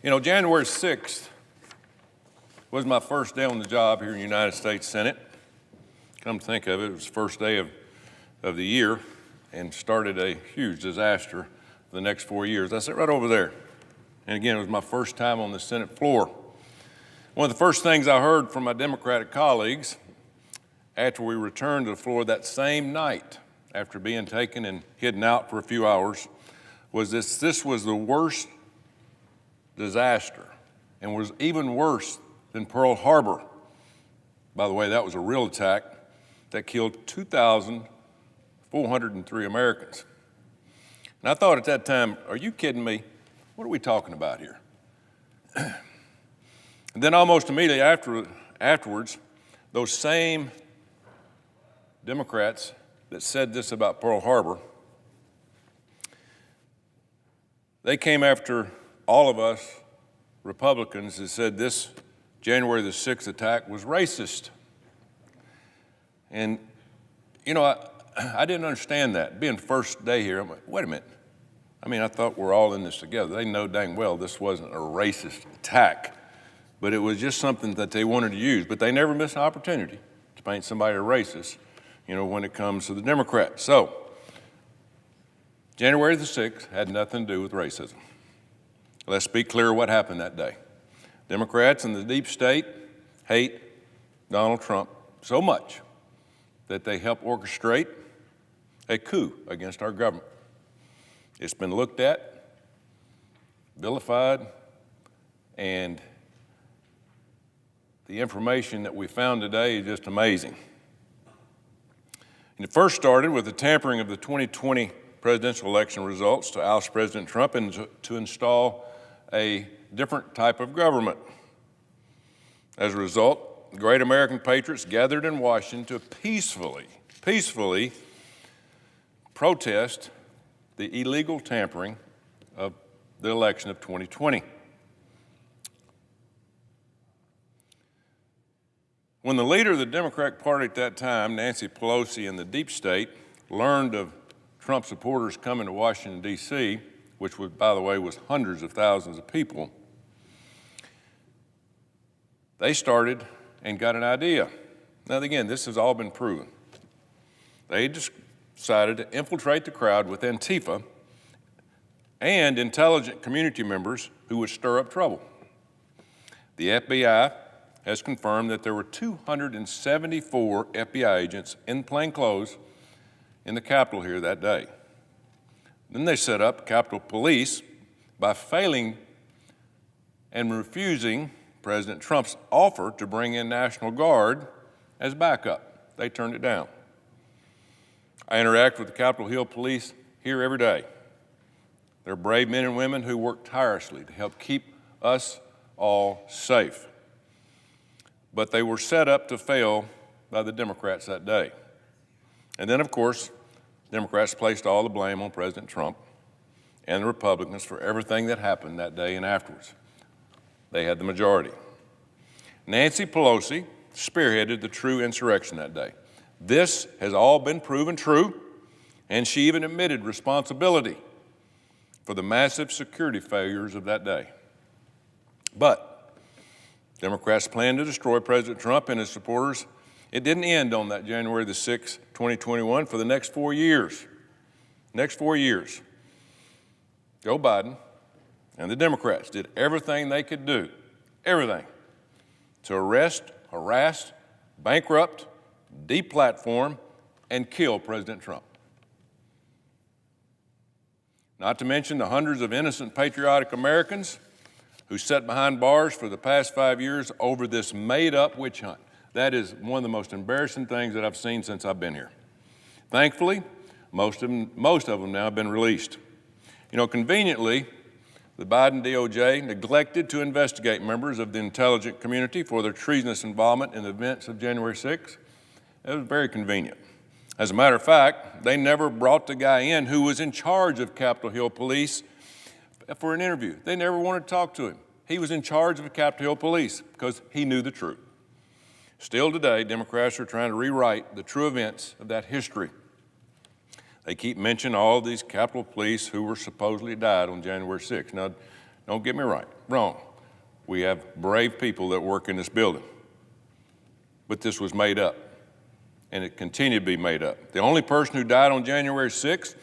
You know, January 6th was my first day on the job here in the United States Senate. Come to think of it, it was the first day of the year and started a huge disaster for the next 4 years. I sat right over there. And again, it was my first time on the Senate floor. One of the first things I heard from my Democratic colleagues after we returned to the floor that same night, after being taken and hidden out for a few hours, was this was the worst disaster and was even worse than Pearl Harbor. By the way, that was a real attack that killed 2,403 Americans. And I thought at that time, are you kidding me? What are we talking about here? And then almost immediately afterwards, those same Democrats that said this about Pearl Harbor, they came after all of us Republicans that said this January the 6th attack was racist. And, you know, I didn't understand that. Being first day here, I'm like, wait a minute. I mean, I thought we're all in this together. They know dang well this wasn't a racist attack, but it was just something that they wanted to use. But they never miss an opportunity to paint somebody a racist, you know, when it comes to the Democrats. So, January the 6th had nothing to do with racism. Let's be clear what happened that day. Democrats in the deep state hate Donald Trump so much that they helped orchestrate a coup against our government. It's been looked at, vilified, and the information that we found today is just amazing. And it first started with the tampering of the 2020 presidential election results to oust President Trump and to install a different type of government. As a result, great American patriots gathered in Washington to peacefully protest the illegal tampering of the election of 2020. When the leader of the Democratic Party at that time, Nancy Pelosi, and the deep state learned of Trump supporters coming to Washington, D.C., which, by the way, was hundreds of thousands of people, they started and got an idea. Now, again, this has all been proven. They decided to infiltrate the crowd with Antifa and intelligent community members who would stir up trouble. The FBI has confirmed that there were 274 FBI agents in plain clothes in the Capitol here that day. Then they set up Capitol Police by failing and refusing President Trump's offer to bring in National Guard as backup. They turned it down. I interact with the Capitol Hill Police here every day. They're brave men and women who work tirelessly to help keep us all safe. But they were set up to fail by the Democrats that day. And then, of course, Democrats placed all the blame on President Trump and the Republicans for everything that happened that day and afterwards. They had the majority. Nancy Pelosi spearheaded the true insurrection that day. This has all been proven true, and she even admitted responsibility for the massive security failures of that day. But Democrats planned to destroy President Trump and his supporters. It didn't end on that January the 6th, 2021 for the next 4 years. Next 4 years, Joe Biden and the Democrats did everything they could do, everything, to arrest, harass, bankrupt, deplatform, and kill President Trump. Not to mention the hundreds of innocent, patriotic Americans who sat behind bars for the past 5 years over this made-up witch hunt. That is one of the most embarrassing things that I've seen since I've been here. Thankfully, most of them now have been released. You know, conveniently, the Biden DOJ neglected to investigate members of the intelligence community for their treasonous involvement in the events of January 6th. It was very convenient. As a matter of fact, they never brought the guy in who was in charge of Capitol Hill Police for an interview. They never wanted to talk to him. He was in charge of Capitol Hill Police because he knew the truth. Still today, Democrats are trying to rewrite the true events of that history. They keep mentioning all these Capitol Police who were supposedly died on January 6th. Now, Don't get me wrong. We have brave people that work in this building. But this was made up, and it continued to be made up. The only person who died on January 6th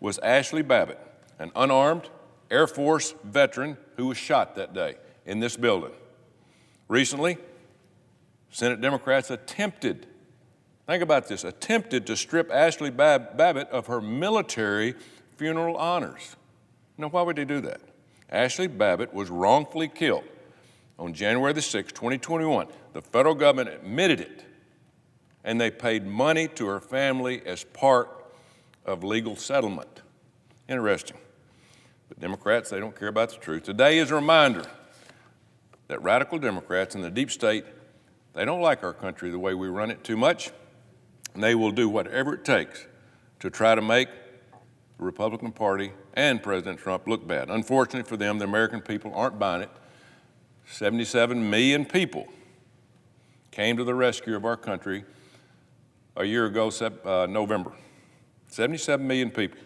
was Ashley Babbitt, an unarmed Air Force veteran who was shot that day in this building. Recently, Senate Democrats attempted to strip Ashley Babbitt of her military funeral honors. Now, why would they do that? Ashley Babbitt was wrongfully killed on January the 6th, 2021. The federal government admitted it, and they paid money to her family as part of legal settlement. Interesting. But Democrats, they don't care about the truth. Today is a reminder that radical Democrats in the deep state, they don't like our country the way we run it too much, and they will do whatever it takes to try to make the Republican Party and President Trump look bad. Unfortunately for them, the American people aren't buying it. 77 million people came to the rescue of our country a year ago, November. 77 million people.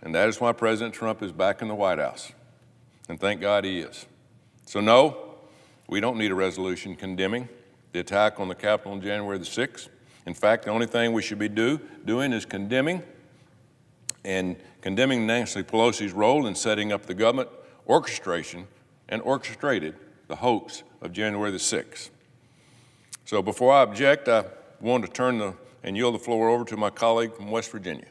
And that is why President Trump is back in the White House. And thank God he is. So no, we don't need a resolution condemning the attack on the Capitol on January the 6th. In fact, the only thing we should be doing is condemning Nancy Pelosi's role in setting up the government orchestration and orchestrated the hoax of January the 6th. So before I object, I want to turn and yield the floor over to my colleague from West Virginia.